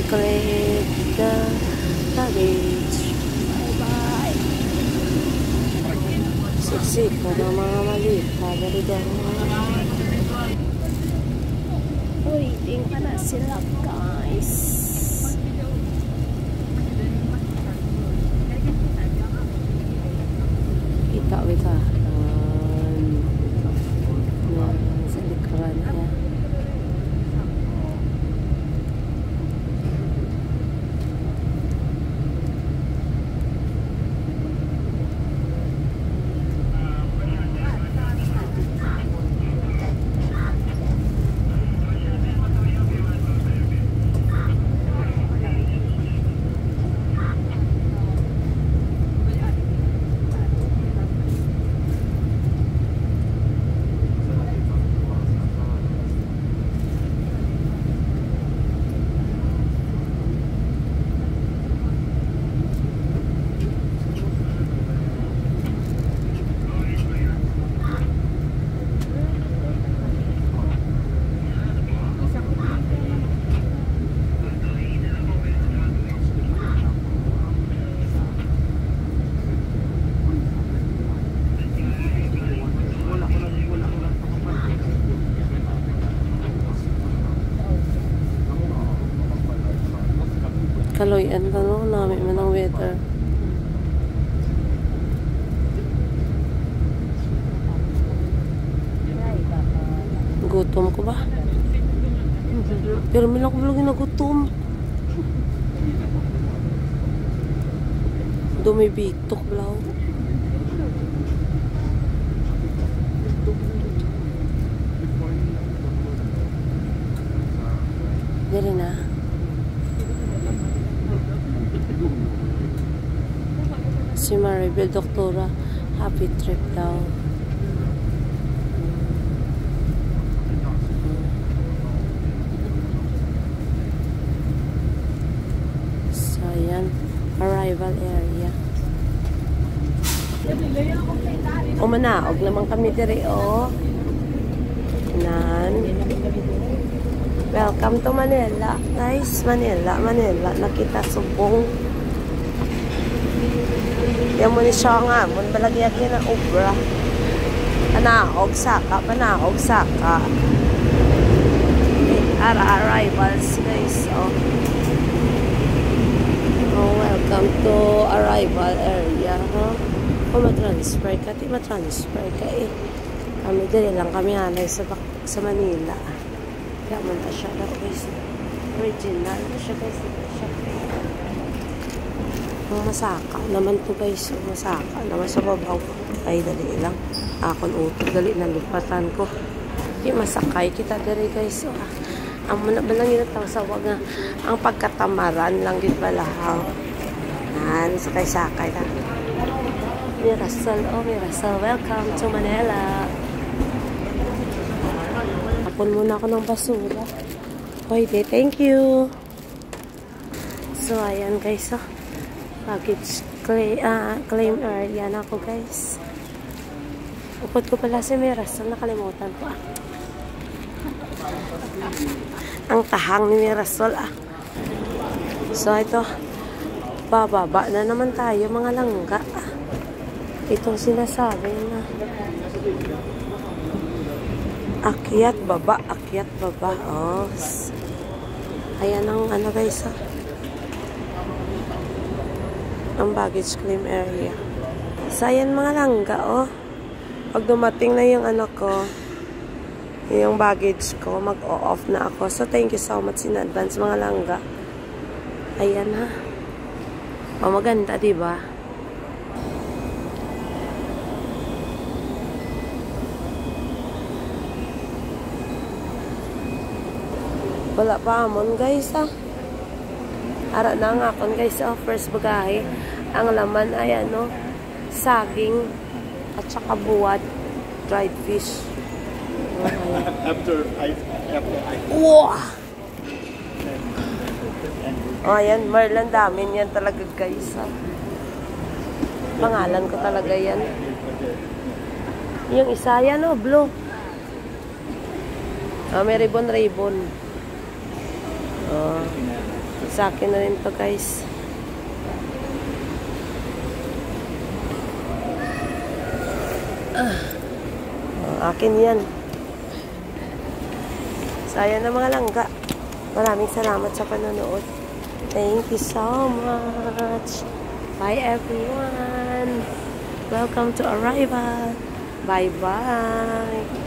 collect the luggage. Bye-bye. Siksik pa ng mga maliit. Dali dyan. Waiting pa na sila, guys. Kita ka. Sa likuran niya. Kaloyan ka no, namin man ang weather. Gutom ko ba? Pero may lang ko bilog na gutom. Dumibitok blaw. Dili na. Si Maribel, doktora, happy trip daw. So, yan. Arrival area. O, manaog naman kami diri, o. Nan. Welcome to Manila. Guys, Manila. Nakita subong. Yan mo ni siya nga, mun balagyan na ubra. Panaog saka. Arrivals, guys. Oh, welcome to arrival area. Kung matransfer ka, di matransfer ka eh. Kami dali lang kami hanay sa Manila. Kaya mo na siya daw, guys. Original na siya, guys. Masaka naman to, guys. Masaka naman sa babaw. Ay, dali lang. Akon utog. Dali na lupatan ko. Di masakay kita dali, guys. Ang muna ba lang yun sa wag nga. Ang pagkatamaran lang yun pala. Yan. Sakay-sakay na. Mirasol. Oh, Mirasol. Welcome to Manila. Tapon muna ako ng basura. Pwede. Thank you. So, ayan, guys. Baggage claim area na ako, guys. Upod ko pala si Mirasol, nakalimutan ko ang tahang ni Mirasol So ito, bababa na naman tayo, mga langga. Itong sinasabi na akyat baba. Oh, ayan ang ano, guys, ang baggage claim area. So, ayan mga langga, oh. Pag dumating na yung ano ko, yung baggage ko, mag-off na ako. So, thank you so much in advance, mga langga. Ayan, ha. Oh, maganda, diba? Wala pa amon, guys, ha. Ara na nga akon, guys, first bagahe. Ang laman ay ano, saging at saka buwad, dried fish. After I wow! Oh, ayan, Merlan, damin yan talaga, guys. Pangalan ko talaga yan. Yung isa yan, oh, blue. May ribbon. Oh. Sa akin na rin to guys. Akin yan. Sayang na mga langga. Maraming salamat sa panonood. Thank you so much. Bye everyone. Welcome to Arrival. Bye-bye.